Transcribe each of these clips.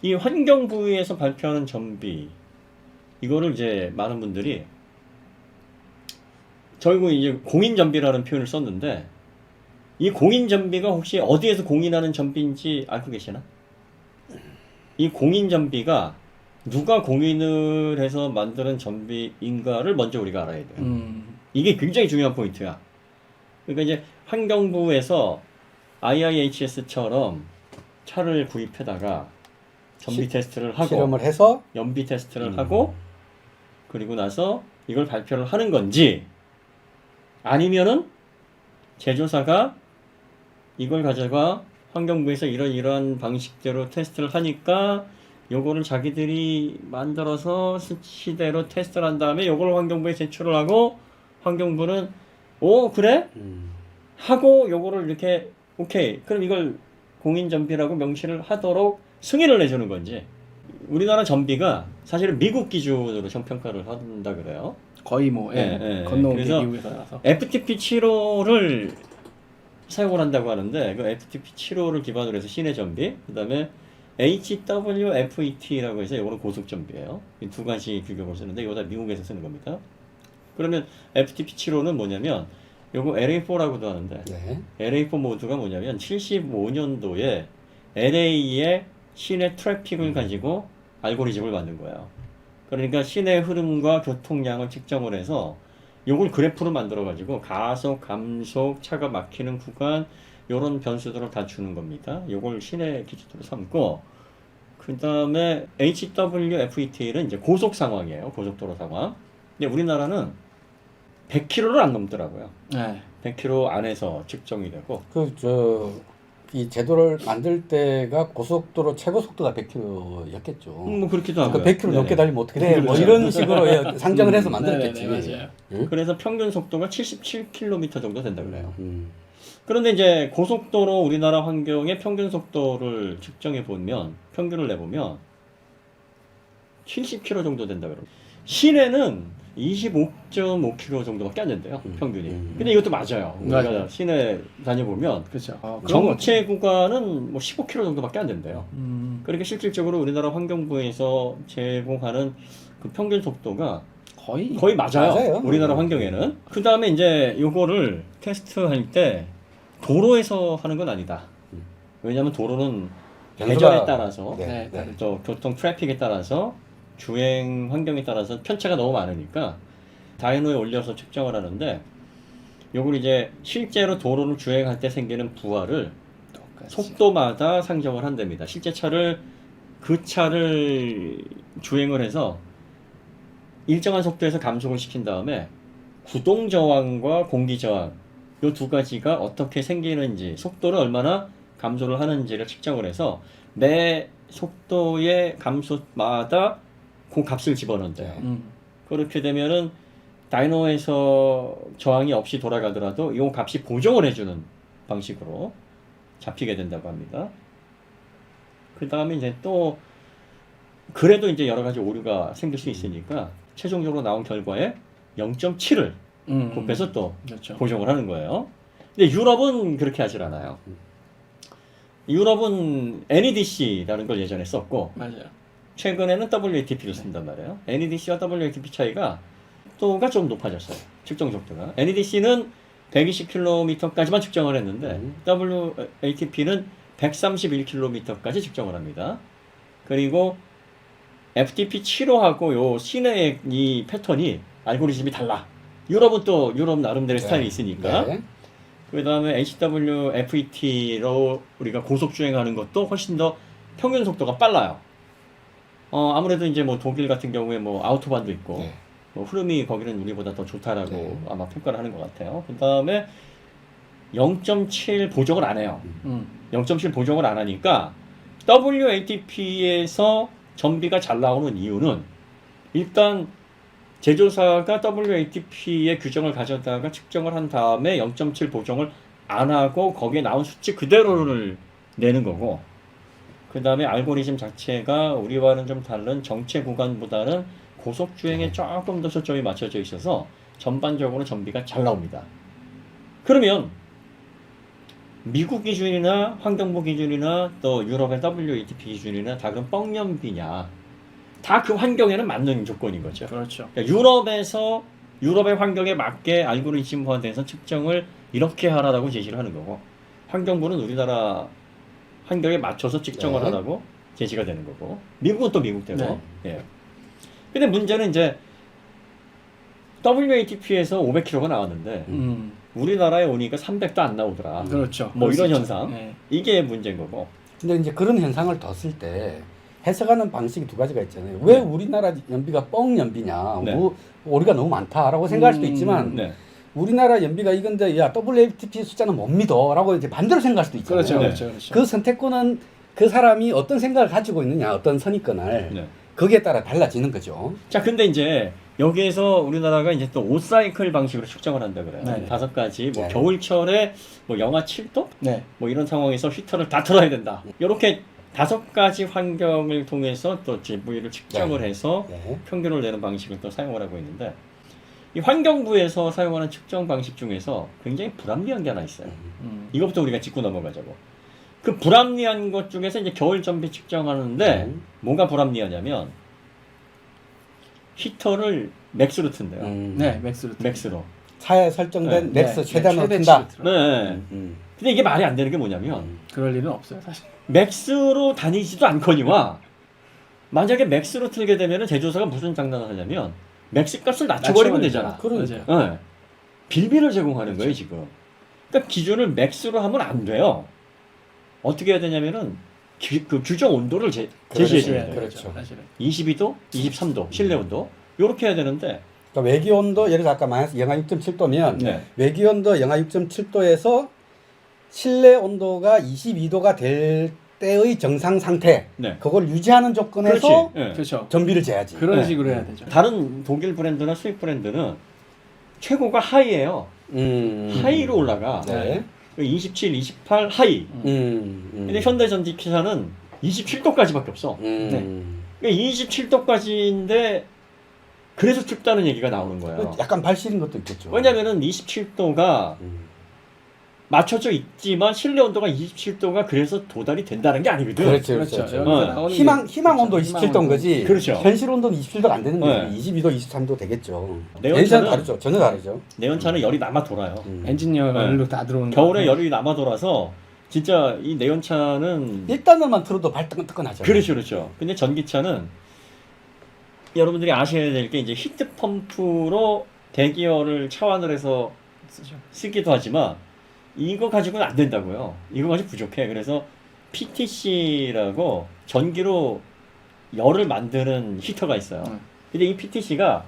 이 환경부에서 발표하는 전비 이거를 이제 많은 분들이 결국 이제 공인전비라는 표현을 썼는데 이 공인전비가 혹시 어디에서 공인하는 전비인지 알고 계시나? 이 공인전비가 누가 공인을 해서 만드는 전비인가를 먼저 우리가 알아야 돼요. 이게 굉장히 중요한 포인트야. 그러니까 이제 환경부에서 IIHS처럼 차를 구입해다가 전비 테스트를 하고 실험을 해서 연비 테스트를 하고 그리고 나서 이걸 발표를 하는 건지 아니면은 제조사가 이걸 가져가 환경부에서 이러한 방식대로 테스트를 하니까 요거를 자기들이 만들어서 수치대로 테스트를 한 다음에 요걸 환경부에 제출을 하고 환경부는 오 그래? 하고 요거를 이렇게 오케이 그럼 이걸 공인전비라고 명시를 하도록 승인을 내주는 건지 우리나라 전비가 사실은 미국 기준으로 정평가를 한다 그래요. 거의 뭐 건너온 게 그래서 미국에서 나서 FTP 7호를 사용을 한다고 하는데 그 FTP 7호를 기반으로 해서 시내 전비 그 다음에 HWFET라고 해서 이거는 고속 전비예요. 이 두 가지 규격을 쓰는데 이거 다 미국에서 쓰는 겁니다. 그러면 FTP 7호는 뭐냐면 요거 LA4라고도 하는데 네. LA4 모드가 뭐냐면 75년도에 LA의 시내 트래픽을 가지고 알고리즘을 만든 거예요. 그러니까 시내 흐름과 교통량을 측정을 해서 요걸 그래프로 만들어 가지고 가속, 감속, 차가 막히는 구간 요런 변수들을 다 주는 겁니다. 요걸 시내 기준으로 삼고 그 다음에 HWFET는 이제 고속 상황이에요. 고속도로 상황. 근데 우리나라는 100km를 안 넘더라고요. 네. 100km 안에서 측정이 되고 이 제도를 만들 때가 고속도로 최고 속도가 100km였겠죠. 뭐 그렇기도 하고 그 100km 넘게 달리면 어떻게 돼? 뭐 그렇죠. 이런 식으로 상정을 해서 만들었겠지. 네네, 맞아요. 응? 그래서 평균 속도가 77km 정도 된다 그래요. 그런데 이제 고속도로 우리나라 환경의 평균 속도를 측정해 보면 평균을 내보면 70km 정도 된다 그래요. 시내는 25.5km 정도밖에 안 된대요. 평균이. 근데 이것도 맞아요. 우리가 맞아요. 시내 다녀보면 그렇죠. 정체 구간은 뭐 15km 정도밖에 안 된대요. 그러니까 실질적으로 우리나라 환경부에서 제공하는 그 평균 속도가 거의 맞아요. 우리나라 환경에는. 그 다음에 이제 요거를 테스트할 때 도로에서 하는 건 아니다. 왜냐하면 도로는 계절에 따라서 또 교통 트래픽에 따라서 주행 환경에 따라서 편차가 너무 많으니까 다이노에 올려서 측정을 하는데 요걸 이제 실제로 도로를 주행할 때 생기는 부하를 속도마다 상정을 한답니다. 실제 그 차를 주행을 해서 일정한 속도에서 감속을 시킨 다음에 구동 저항과 공기 저항 요 두 가지가 어떻게 생기는지 속도를 얼마나 감소를 하는지를 측정을 해서 매 속도의 감소마다 그 값을 집어넣는데요. 그렇게 되면은 다이노에서 저항이 없이 돌아가더라도 이 값이 보정을 해주는 방식으로 잡히게 된다고 합니다. 그 다음에 이제 또 그래도 이제 여러 가지 오류가 생길 수 있으니까 최종적으로 나온 결과에 0.7을 곱해서 또 그렇죠. 보정을 하는 거예요. 근데 유럽은 그렇게 하질 않아요. 유럽은 NEDC라는 걸 예전에 썼고 맞아요. 최근에는 WLTP를 쓴단 말이에요. NEDC와 WLTP 차이가 속도가 좀 높아졌어요. 측정 속도가. NEDC는 120km까지만 측정을 했는데 WLTP는 131km까지 측정을 합니다. 그리고 FTP 7호하고 요 시내의 이 패턴이 알고리즘이 달라. 유럽은 또 유럽 나름대로의 스타일이 있으니까. 그 다음에 HWFET로 우리가 고속 주행하는 것도 훨씬 더 평균 속도가 빨라요. 아무래도 이제 뭐 독일 같은 경우에 뭐 아우토반도 있고 뭐 흐름이 거기는 우리보다 더 좋다라고 아마 평가를 하는 것 같아요. 그 다음에 0.7 보정을 안 해요. 0.7 보정을 안 하니까 WLTP에서 전비가 잘 나오는 이유는 일단 제조사가 WLTP의 규정을 가져다가 측정을 한 다음에 0.7 보정을 안 하고 거기에 나온 수치 그대로를 내는 거고 그 다음에 알고리즘 자체가 우리와는 좀 다른 정체 구간보다는 고속 주행에 조금 더 초점이 맞춰져 있어서 전반적으로 전비가 잘 나옵니다. 그러면 미국 기준이나 환경부 기준이나 또 유럽의 WATP 기준이나 다 그런 뻥연비냐? 다 그 환경에는 맞는 조건인 거죠. 그렇죠. 그러니까 유럽의 환경에 맞게 알고리즘화돼서 측정을 이렇게 하라고 제시를 하는 거고, 환경부는 우리나라 환경에 맞춰서 측정을 네. 하라고 제시가 되는 거고, 미국은 또 미국대로. 네. 예. 근데 문제는 이제 WATP에서 500km가 나왔는데 우리나라에 오니까 300도 안 나오더라. 그렇죠. 뭐 이런 그렇죠. 현상. 네. 이게 문제인 거고. 근데 이제 그런 현상을 뒀을 때 해석하는 방식이 두 가지가 있잖아요. 왜 우리나라 연비가 뻥 연비냐? 네. 오리가 너무 많다라고 생각할 수도 있지만 네. 우리나라 연비가 이건데 야 WLTP 숫자는 못 믿어라고 이제 반대로 생각할 수도 있잖아요. 그렇죠. 네. 그렇죠. 그렇죠. 그 선택권은 그 사람이 어떤 생각을 가지고 있느냐, 어떤 선입견을 네. 거기에 따라 달라지는 거죠. 자, 근데 이제 여기에서 우리나라가 이제 또 5사이클 방식으로 측정을 한다 그래요. 네. 5가지. 뭐 네. 겨울철에 뭐 영하 7도? 네. 뭐 이런 상황에서 히터를 다 틀어야 된다. 이렇게 5가지 환경을 통해서 또 GV를 측정을 네. 해서 네. 평균을 내는 방식을 또 사용을 하고 있는데, 이 환경부에서 사용하는 측정 방식 중에서 굉장히 불합리한 게 하나 있어요. 이것부터 우리가 짚고 넘어가자고. 그 불합리한 것 중에서 이제 겨울 전비 측정하는데 뭐가 불합리하냐면 히터를 맥스로 튼대요. 네, 맥스로. 맥스로. 차에 설정된 네. 맥스 네. 최단으로 최대 튼다. 치를 틀어. 네. 근데 이게 말이 안 되는 게 뭐냐면 그럴 일은 없어요, 사실. 맥스로 다니지도 않거니와 만약에 맥스로 틀게 되면은 제조사가 무슨 장난을 하냐면 맥스 값을 낮춰버리면 되잖아. 맞아요. 네. 빌미를 제공하는 거예요 지금. 그러니까 기준을 맥스로 하면 안 돼요. 어떻게 해야 되냐면은 그 규정 온도를 제시해 줘야 돼요. 그렇죠. 사실은. 22도, 23도 실내 온도 이렇게 해야 되는데. 그러니까 외기 온도 예를 들어 아까 마이너스 영하 6.7도면 네. 외기 온도 영하 6.7도에서 실내 온도가 22도가 될 때의 정상 상태, 네. 그걸 유지하는 조건에서 그렇지. 네. 그렇죠. 전비를 재야지. 그런 네. 식으로 해야 되죠. 다른 독일 브랜드나 수입 브랜드는 최고가 하이예요. 하이로 올라가. 네. 27, 28 하이. 근데 현대전기차는 27도까지밖에 없어. 네. 27도까지인데 그래서 춥다는 얘기가 나오는 거예요. 약간 발실인 것도 있겠죠. 왜냐면은 27도가 맞춰져 있지만 실내 온도가 27도가 그래서 도달이 된다는 게 아니거든. 그렇죠, 그렇죠. 그렇죠. 여기서 나오는 희망 온도 그렇죠. 27도인 거지. 그렇죠. 현실 온도는 27도가 안 되는 거예요. 네. 22도, 23도 되겠죠. 내연차는 내연차는 다르죠. 전혀 다르죠. 내연차는 열이 남아 돌아요. 엔진열로 다 들어오는 겨울에 거예요. 열이 남아 돌아서 진짜 이 내연차는 1단원만 틀어도 발 뜨끈뜨끈하죠. 그렇죠, 그렇죠. 근데 전기차는 여러분들이 아셔야 될 게 이제 히트 펌프로 대기열을 차환을 해서 쓰기도 하지만 이거 가지고는 안 된다고요. 이거 가지고 부족해. 그래서 PTC라고 전기로 열을 만드는 히터가 있어요. 근데 이 PTC가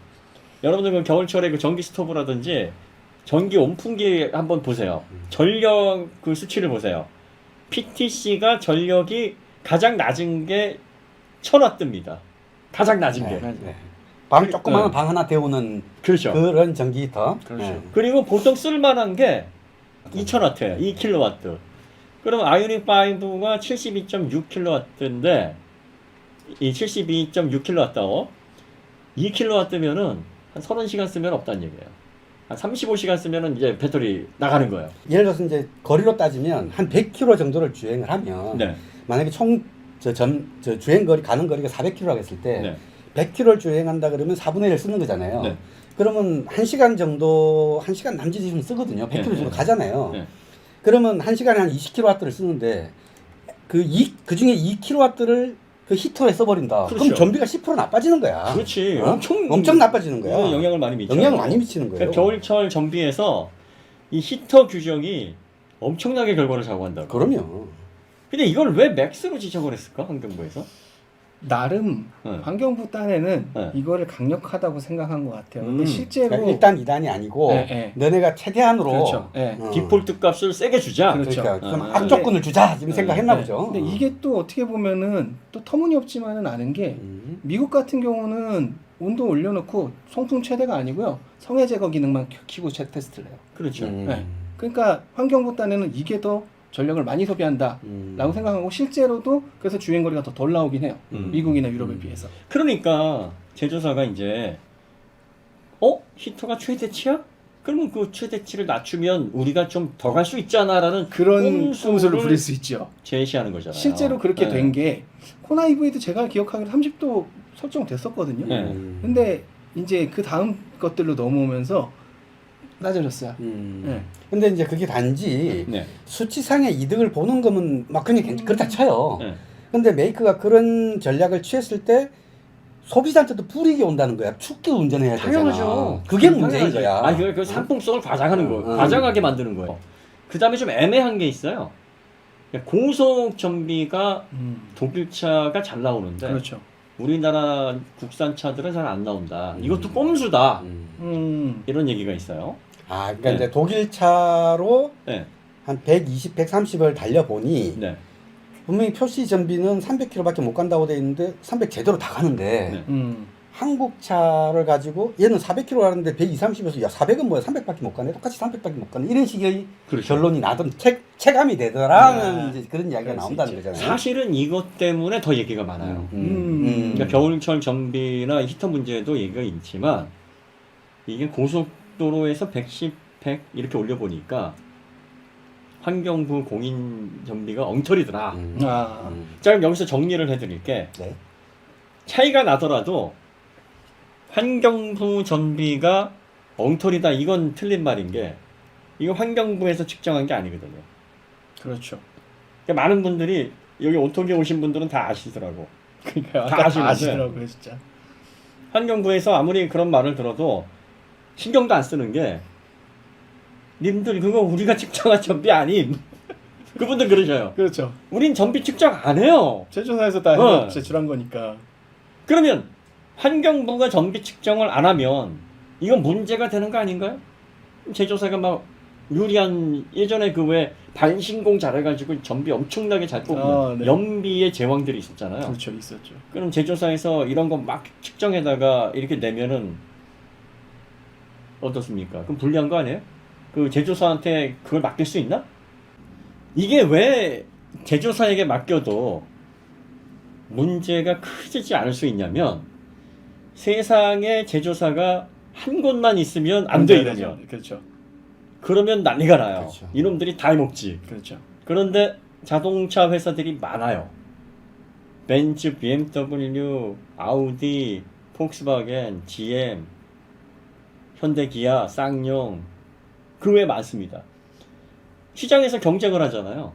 여러분들 그 겨울철에 그 전기 스토브라든지 전기 온풍기 한번 보세요. 전력 그 수치를 보세요. PTC가 전력이 가장 낮은 게 1000W입니다. 가장 낮은 게. 네. 방 조그마한 네. 방 하나 데우는 그렇죠. 그런 전기 히터. 그렇죠. 네. 그리고 보통 쓸만한 게 2000W예요. 2kW. 그럼 아이오닉 5가 72.6kW인데 이 72.6kW 2kW면은 한 30시간 쓰면 없다는 얘기예요. 한 35시간 쓰면은 이제 배터리 나가는 거예요. 예를 들어서 이제 거리로 따지면 한 100km 정도를 주행을 하면 네. 만약에 총 주행 거리 가는 거리가 400km라고 했을 때 네. 100km를 주행한다 그러면 4분의 1을 쓰는 거잖아요. 네. 그러면 1시간 정도 1시간 남짓 있으면 쓰거든요. 100km 네, 정도 네. 가잖아요. 네. 그러면 1시간에 한 20kW를 쓰는데 그 중에 2kW를 그 히터에 써버린다. 그렇죠. 그럼 전비가 10% 나빠지는 거야. 그렇지. 어? 엄청 나빠지는 거야. 영향을 많이 미쳐요. 영향을 많이 미치는 거예요. 그러니까 겨울철 전비에서 이 히터 규정이 엄청나게 결과를 좌우한다고. 그럼요. 근데 이걸 왜 맥스로 지정을 했을까? 환경부에서? 나름 네. 환경부 딴에는 네. 이거를 강력하다고 생각한 것 같아요. 근데 실제로 그러니까 1단, 2단이 아니고 네, 네. 너네가 최대한으로 그렇죠. 네. 디폴트 값을 세게 주자. 그렇죠. 그러니까 좀 아, 악조건을 주자 지금 생각했나 네. 보죠. 근데 이게 또 어떻게 보면은 또 터무니없지만은 않은 게 미국 같은 경우는 온도 올려놓고 송풍 최대가 아니고요 성해 제거 기능만 키고 테스트를 해요. 그렇죠. 네. 그러니까 환경부 딴에는 이게 더 전력을 많이 소비한다라고 생각하고 실제로도 그래서 주행거리가 더 덜 나오긴 해요. 미국이나 유럽에 비해서. 그러니까 제조사가 이제 히터가 최대치야? 그러면 그 최대치를 낮추면 우리가 좀 더 갈 수 있잖아라는 그런 꼼수를 부릴 수 있죠. 제시하는 거잖아요. 실제로 그렇게 네. 된 게 코나 EV도 제가 기억하기로 30도 설정됐었거든요. 네. 근데 이제 그 다음 것들로 넘어오면서 낮아졌어요. 네. 근데 이제 그게 단지 네. 수치상의 이득을 보는 거면 막 그냥 그렇다 쳐요. 네. 근데 메이커가 그런 전략을 취했을 때 소비자한테도 불이익이 온다는 거야. 춥게 운전해야 되잖아. 당연하죠. 그게 문제인 거야. 아, 그 상품성을 과장하는 거예요. 응. 과장하게 만드는 거예요. 그 다음에 좀 애매한 게 있어요. 고속 전비가 독일차가 잘 나오는데 그렇죠. 우리나라 국산 차들은 잘 안 나온다. 이것도 꼼수다. 이런 얘기가 있어요. 아, 그러니까 네. 이제 독일 차로 네. 한 120, 130을 달려보니 네. 분명히 표시 전비는 300km밖에 못 간다고 돼 있는데 300 제대로 다 가는데 네. 한국 차를 가지고 얘는 400km 가는데 120, 30에서 야 400은 뭐야 300밖에 못 가네 똑같이 300밖에 못 가네 이런 식의 그렇죠. 결론이 나던 체감이 되더라는 네. 이제 그런 이야기가 그럴 수 나온다는 있죠. 거잖아요. 사실은 이것 때문에 더 얘기가 많아요. 그러니까 겨울철 전비나 히터 문제도 얘기가 있지만 이게 고속도로에서 110, 100 이렇게 올려보니까 환경부 공인 전비가 엉터리더라. 자, 그럼 여기서 정리를 해드릴게. 네. 차이가 나더라도 환경부 전비가 엉터리다 이건 틀린 말인 게 이거 환경부에서 측정한 게 아니거든요. 그렇죠. 그러니까 많은 분들이 여기 오토기에 오신 분들은 다 아시더라고. 그러니까 다 아시는데. 아시더라고요, 진짜. 환경부에서 아무리 그런 말을 들어도 신경도 안 쓰는 게 님들 그거 우리가 측정한 전비 아님. 그분들 그러셔요. 그렇죠. 우린 전비 측정 안 해요. 제조사에서 다 해서 제출한 거니까. 그러면 환경부가 전비 측정을 안 하면 이건 문제가 되는 거 아닌가요? 제조사가 막 유리한 예전에 그 왜 반신공 잘해가지고 전비 엄청나게 잘 뽑는 네. 연비의 제왕들이 있었잖아요. 그렇죠, 있었죠. 그럼 제조사에서 이런 거 막 측정에다가 이렇게 내면은 어떻습니까? 그럼 불리한 거 아니에요? 그 제조사한테 그걸 맡길 수 있나? 이게 왜 제조사에게 맡겨도 문제가 크지 않을 수 있냐면 세상에 제조사가 한 곳만 있으면 안 돼 이러면 그렇죠. 그러면 난리가 나요. 그렇죠. 이놈들이 다 해먹지. 그렇죠. 그런데 자동차 회사들이 많아요. 벤츠, BMW, 아우디, 폭스바겐, GM, 현대, 기아, 쌍용 그 외에 많습니다. 시장에서 경쟁을 하잖아요.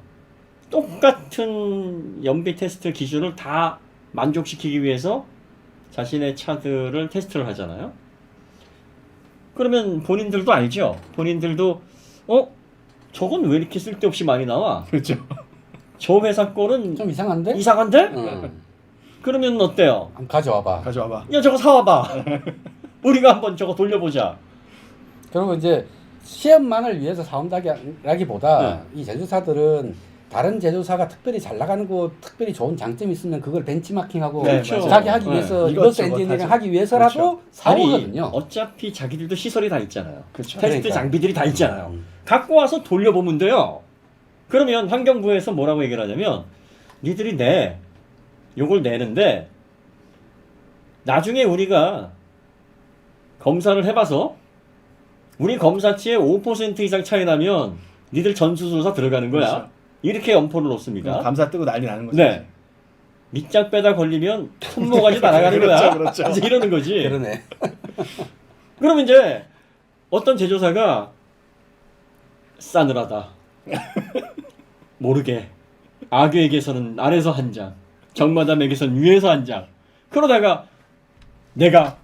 똑같은 연비 테스트 기준을 다 만족시키기 위해서 자신의 차들을 테스트를 하잖아요. 그러면 본인들도 알죠. 본인들도 저건 왜 이렇게 쓸데없이 많이 나와? 그렇죠. 저 회사 거는 좀 이상한데? 이상한데? 그러면 어때요? 한번 가져와봐. 가져와봐. 야 저거 사와봐. 우리가 한번 저거 돌려보자. 그리고 이제 시험만을 위해서 사온다기보다 이 제조사들은 다른 제조사가 특별히 잘 나가는 거 특별히 좋은 장점이 있으면 그걸 벤치마킹하고 그렇죠. 자기 하기 위해서 리버스 엔지니어링 하기 위해서라도 그렇죠. 사오거든요. 어차피 자기들도 시설이 다 있잖아요. 그렇죠. 테스트 그러니까. 장비들이 다 있잖아요. 갖고 와서 돌려보면 돼요. 그러면 환경부에서 뭐라고 얘기를 하냐면 니들이 요걸 내는데 나중에 우리가 검사를 해봐서 우리 검사치에 5% 이상 차이 나면 니들 전수조사 들어가는 거야. 그렇죠. 이렇게 엄포를 놓습니다. 감사 뜨고 난리 나는 거죠. 네. 밑장 빼다 걸리면 손모가지 날아가는 거야. 그렇죠. 이제 이러는 거지. 그러네. 그럼 이제 어떤 제조사가 싸늘하다. 모르게 악유에게서는 아래서 한 장, 정마담에게서는 위에서 한 장. 그러다가 내가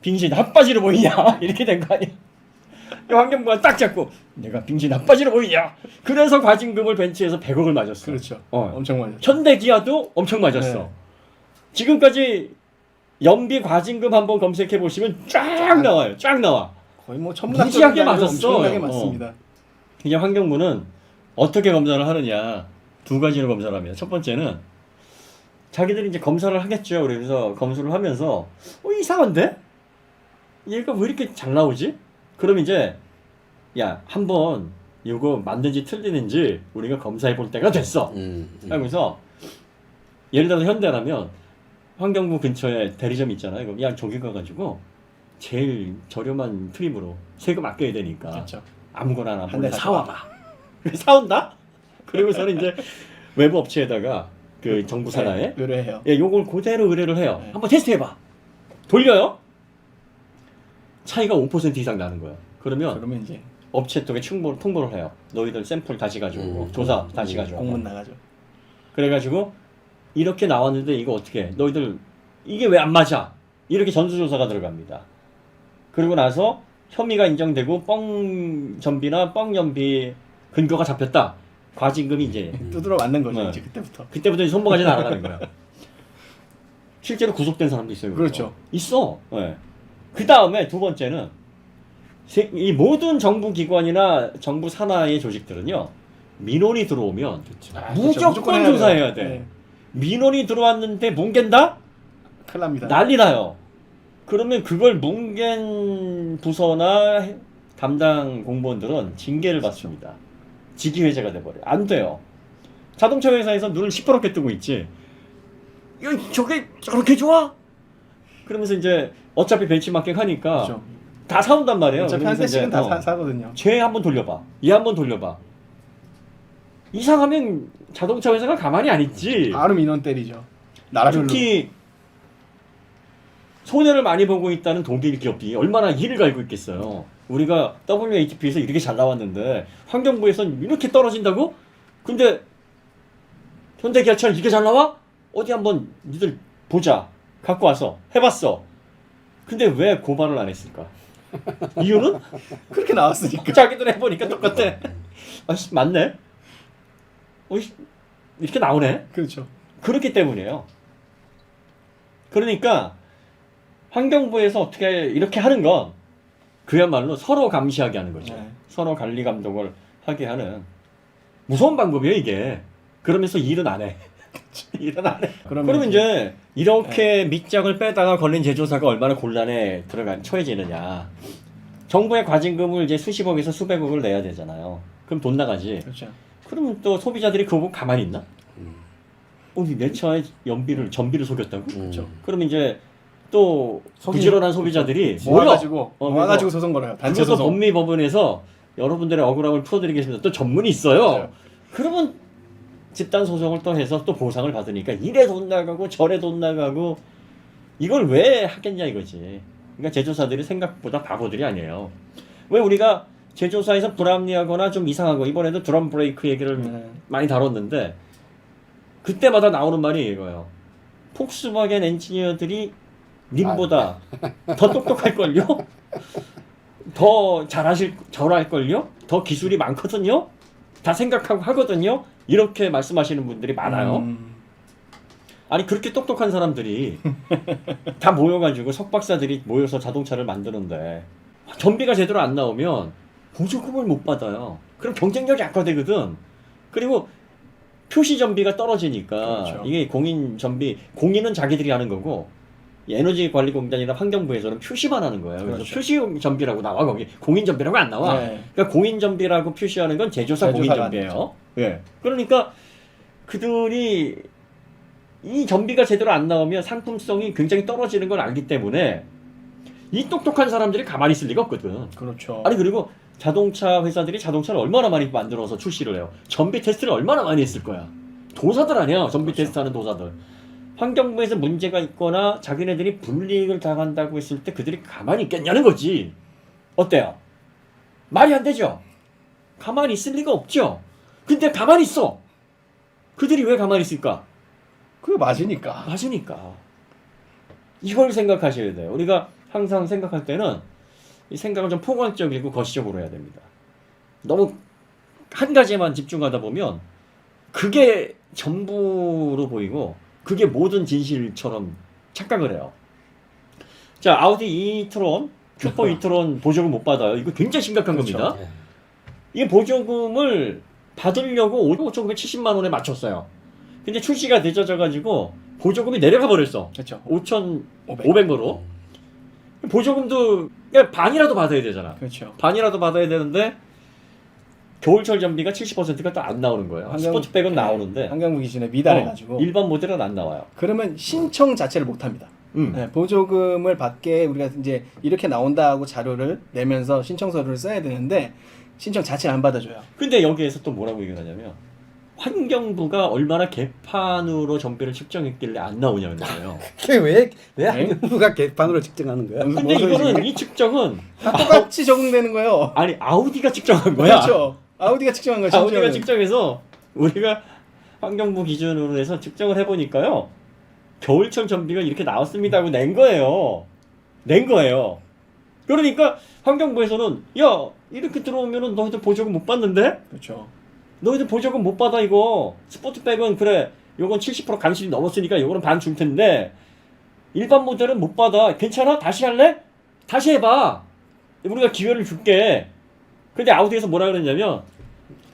빙신 핫바지로 보이냐 이렇게 된 거 아니야. 환경부가 딱 잡고 내가 빙신 핫바지로 보이냐. 그래서 과징금을 벤츠에서 100억을 맞았어. 그렇죠. 어. 엄청 많이. 현대 기아도 엄청 맞았어. 네. 지금까지 연비 과징금 한번 검색해 보시면 쫙 나와요. 쫙 나와. 거의 뭐 천문학적인 무지하게 단위로 맞았어. 엄청나게 맞습니다. 이제 환경부는 어떻게 검사를 하느냐 두 가지로 검사를 합니다. 첫 번째는 자기들이 이제 검사를 하겠죠. 그래서 검수를 하면서 이상한데? 얘가 왜 이렇게 잘 나오지? 그럼 이제 야 한번 이거 맞는지 틀리는지 우리가 검사해 볼 때가 됐어. 하면서 예를 들어서 현대라면 환경부 근처에 대리점 있잖아요. 그럼 야 저기 가가지고 제일 저렴한 트림으로 세금 아껴야 되니까 그렇죠. 아무거나 하나 한 대 사와봐. 사온다? 그리고서는 이제 외부 업체에다가 그 정부 산하에 네, 의뢰해요. 예, 요걸 그대로 의뢰를 해요. 네. 한번 테스트해봐. 돌려요. 차이가 5% 이상 나는 거예요. 그러면 이제 업체 쪽에 통보를 해요. 너희들 샘플 다시 가지고 조사 다시 가지고 공문 나가죠. 그래가지고 이렇게 나왔는데 이거 어떻게 해? 너희들 이게 왜 안 맞아? 이렇게 전수조사가 들어갑니다. 그리고 나서 혐의가 인정되고 뻥 전비나 뻥 연비 근거가 잡혔다. 과징금이 이제 두드러 맞는 거죠. 네. 이제 그때부터. 그때부터 손모가지 날아가는 거야. 실제로 구속된 사람도 있어요. 그렇죠. 있어. 네. 그 다음에 두 번째는 이 모든 정부 기관이나 정부 산하의 조직들은요 민원이 들어오면 그렇죠. 무조건 해야 조사해야 돼요. 돼. 네. 민원이 들어왔는데 뭉갠다? 큰일 납니다. 난리 나요. 그러면 그걸 뭉갠 부서나 담당 공무원들은 징계를 받습니다. 직위해제가 돼버려요. 안 돼요. 자동차 회사에서 눈을 시퍼렇게 뜨고 있지. 이거 저게 저렇게 좋아? 그러면서 이제 어차피 벤치마킹 하니까 그렇죠. 다 사온단 말이에요. 어차피 한 그러면서 대씩은 이제, 다 사거든요. 쟤 한번 돌려봐. 얘 한번 돌려봐. 이상하면 자동차 회사가 가만히 안 있지. 바로 민원 때리죠. 나라별로. 특히 손해를 많이 보고 있다는 독일 기업이 얼마나 이를 갈고 있겠어요. 우리가 WATP에서 이렇게 잘 나왔는데 환경부에서는 이렇게 떨어진다고? 근데 현대기아차는 이렇게 잘 나와? 어디 한번 니들 보자. 갖고 와서 해봤어. 근데 왜 고발을 안 했을까? 이유는? 그렇게 나왔으니까. 자기들 해보니까 똑같아. 아씨 맞네. 이렇게 나오네. 그렇죠. 그렇기 때문이에요. 그러니까 환경부에서 어떻게 이렇게 하는 건 그야말로 서로 감시하게 하는 거죠. 네. 서로 관리 감독을 하게 하는 무서운 방법이에요 이게. 그러면서 일은 안 해. 일은 안 해. 그러면 이제 이렇게 밑장을 빼다가 걸린 제조사가 얼마나 곤란에 처해지느냐. 정부의 과징금을 이제 수십억에서 수백억을 내야 되잖아요. 그럼 돈 나가지. 그렇죠. 그러면 또 소비자들이 그거 보고 가만히 있나? 내 차에 전비를 속였다고? 그렇죠. 그러면 이제 또 부지런한 소비자들이 모아가지고 소송 걸어요. 단체 그것도 소송. 법리법원에서 여러분들의 억울함을 풀어드리겠습니다. 또 전문이 있어요. 맞아요. 그러면 집단 소송을 또 해서 또 보상을 받으니까 이래 돈 나가고 저래 돈 나가고 이걸 왜 하겠냐 이거지. 그러니까 제조사들이 생각보다 바보들이 아니에요. 왜 우리가 제조사에서 불합리하거나 좀 이상하고 이번에도 드럼 브레이크 얘기를 많이 다뤘는데 그때마다 나오는 말이 이거예요. 폭스바겐 엔지니어들이 님보다 더 똑똑할걸요? 더 잘할걸요? 더 기술이 많거든요? 다 생각하고 하거든요? 이렇게 말씀하시는 분들이 많아요. 아니 그렇게 똑똑한 사람들이 다 모여가지고 석박사들이 모여서 자동차를 만드는데 전비가 제대로 안 나오면 보조금을 못 받아요. 그럼 경쟁력이 악화되거든. 그리고 표시 전비가 떨어지니까 그렇죠. 이게 공인 전비, 공인은 자기들이 하는 거고 에너지관리공단이나 환경부에서는 표시만 하는 거예요. 그래서 그렇죠. 표시 전비라고 나와 거기 공인 전비라고 안 나와. 네. 그러니까 공인 전비라고 표시하는 건 제조사 공인 전비예요. 예. 그러니까 그들이 이 전비가 제대로 안 나오면 상품성이 굉장히 떨어지는 걸 알기 때문에 이 똑똑한 사람들이 가만히 있을 리가 없거든. 그렇죠. 아니 그리고 자동차 회사들이 자동차를 얼마나 많이 만들어서 출시를 해요. 전비 테스트를 얼마나 많이 했을 거야. 도사들 아니야. 전비 그렇죠. 테스트하는 도사들. 환경부에서 문제가 있거나 자기네들이 불이익을 당한다고 했을 때 그들이 가만히 있겠냐는 거지. 어때요? 말이 안 되죠? 가만히 있을 리가 없죠. 근데 가만히 있어. 그들이 왜 가만히 있을까? 그게 맞으니까. 맞으니까. 이걸 생각하셔야 돼요. 우리가 항상 생각할 때는 이 생각을 좀 포괄적이고 거시적으로 해야 됩니다. 너무 한 가지에만 집중하다 보면 그게 전부로 보이고 그게 모든 진실처럼 착각을 해요. 자, 아우디 e-tron, 큐퍼 e-tron 보조금 못 받아요. 이거 굉장히 심각한 그렇죠. 겁니다. 이 보조금을 받으려고 5,970만 원에 맞췄어요. 근데 출시가 늦어져가지고 보조금이 내려가 버렸어. 그렇죠. 5,500으로. 보조금도 그냥 반이라도 받아야 되잖아. 그렇죠. 반이라도 받아야 되는데 겨울철 전비가 70%가 또 안 나오는 거예요. 스포츠백은 나오는데 환경부 기준에 미달해가지고 일반 모델은 안 나와요. 그러면 신청 자체를 못 합니다. 네, 보조금을 받게 우리가 이제 이렇게 나온다 하고 자료를 내면서 신청서를 써야 되는데 신청 자체를 안 받아줘요. 근데 여기에서 또 뭐라고 얘기하냐면 환경부가 얼마나 개판으로 전비를 측정했길래 안 나오냐는 거예요. 그게 왜 환경부가 개판으로 측정하는 거야? 근데 이거는 이 측정은 다 똑같이 적용되는 거예요. 아니 아우디가 측정한 거야. 그렇죠. 아우디가 측정한 거죠. 아우디가 측정해서 우리가 환경부 기준으로 해서 측정을 해보니까요. 겨울철 전비가 이렇게 나왔습니다 하고 낸 거예요. 그러니까 환경부에서는 야 이렇게 들어오면은 너희들 보조금 못 받는데? 그렇죠. 너희들 보조금 못 받아 이거. 스포츠백은 그래 요건 70% 강실이 넘었으니까 요거는 반 줄 텐데 일반 모델은 못 받아. 괜찮아? 다시 할래? 다시 해봐. 우리가 기회를 줄게. 근데 아우디에서 뭐라 그랬냐면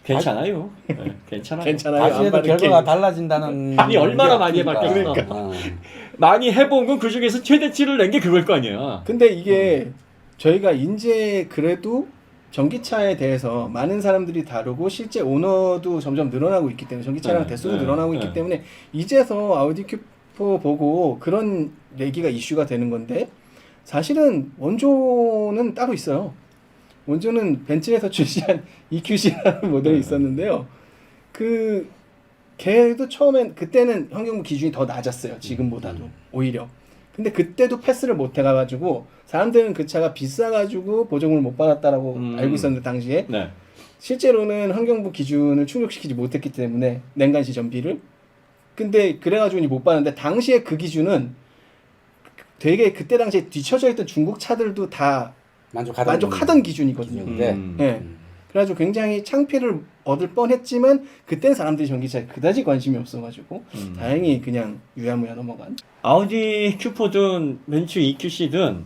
괜찮아요. 네, 괜찮아요. 괜찮아요. 다시 안 해도 받을게. 결과가 달라진다는 아니 얼마나 얘기가 많이 있으니까. 해봤겠어. 그러니까. 많이 해본 건 그 중에서 최대치를 낸 게 그걸 거 아니야. 근데 이게 저희가 이제 그래도 전기차에 대해서 많은 사람들이 다루고 실제 오너도 점점 늘어나고 있기 때문에 전기차량 대수도 늘어나고 있기 때문에 이제서 아우디 Q4 보고 그런 얘기가 이슈가 되는 건데 사실은 원조는 따로 있어요. 원조는 벤츠에서 출시한 EQC라는 모델이 있었는데요. 그 걔도 처음엔 그때는 환경부 기준이 더 낮았어요. 지금보다도 오히려. 근데 그때도 패스를 못 해가지고 사람들은 그 차가 비싸가지고 보조금을 못 받았다라고 알고 있었는데 당시에 네. 실제로는 환경부 기준을 충족시키지 못했기 때문에 냉간시 전비를 근데 그래가지고 못 받았는데 당시에 그 기준은 되게 그때 당시에 뒤쳐져 있던 중국 차들도 다 만족하던 기준이거든요. 네. 그래가지고 굉장히 창피를 얻을 뻔했지만 그때는 사람들이 전기차에 그다지 관심이 없어가지고 다행히 그냥 유야무야 넘어간. 아우디 Q4든 벤츠 EQC든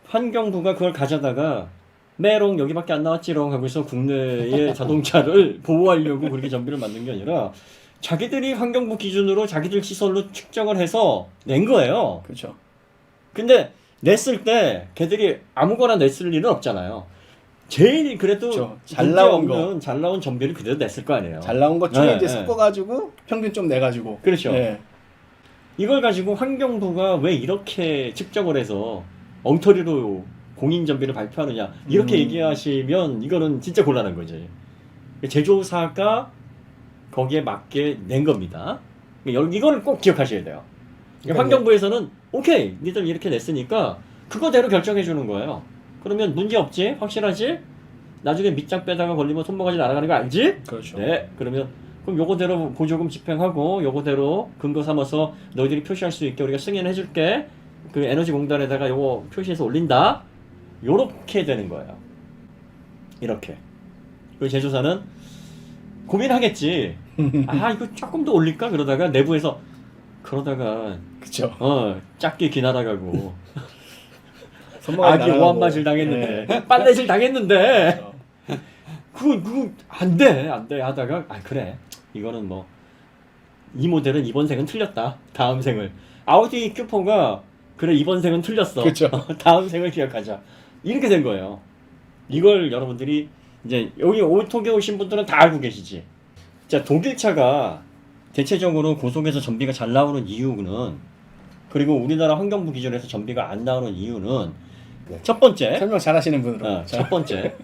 환경부가 그걸 가져다가 메롱 여기밖에 안 나왔지롱 하고서 국내의 자동차를 보호하려고 그렇게 전비를 만든 게 아니라 자기들이 환경부 기준으로 자기들 시설로 측정을 해서 낸 거예요. 그렇죠. 근데 냈을 때 걔들이 아무거나 냈을 일은 없잖아요. 제일 그래도 그렇죠. 잘 나온 거, 잘 나온 전비를 그대로 냈을 거 아니에요. 잘 나온 것 중에 네, 이제 네. 섞어가지고 평균 좀 내가지고. 그렇죠. 네. 이걸 가지고 환경부가 왜 이렇게 측정을 해서 엉터리로 공인 전비를 발표하느냐 이렇게 얘기하시면 이거는 진짜 곤란한 거지. 제조사가 거기에 맞게 낸 겁니다. 이거를 꼭 기억하셔야 돼요. 환경부에서는 오케이 니들 이렇게 냈으니까 그거대로 결정해 주는 거예요. 그러면 문제 없지? 확실하지? 나중에 밑장 빼다가 걸리면 손모가지 날아가는 거 알지? 그렇죠. 네. 그러면 그럼 요거대로 보조금 집행하고 요거대로 근거 삼아서 너희들이 표시할 수 있게 우리가 승인해 줄게. 그 에너지공단에다가 요거 표시해서 올린다. 요렇게 되는 거예요. 이렇게. 그 제조사는 고민하겠지. 아 이거 조금 더 올릴까? 그러다가 내부에서 그러다가 그렇죠. 작게 기나다가고 손모가지 아기 오한마질 당했는데 네. 빨래질 당했는데 그렇죠. 그거 안돼 하다가 아 그래 이거는 뭐 이 모델은 이번 생은 틀렸다 다음 생을 아우디 Q4가 그래 이번 생은 틀렸어 그렇죠. 다음 생을 기억하자 이렇게 된 거예요. 이걸 여러분들이 이제 여기 오토에 오신 분들은 다 알고 계시지. 자 독일차가 대체적으로 고속에서 전비가 잘 나오는 이유는 그리고 우리나라 환경부 기준에서 전비가 안 나오는 이유는 첫 번째 설명 잘하시는 분으로. 첫 번째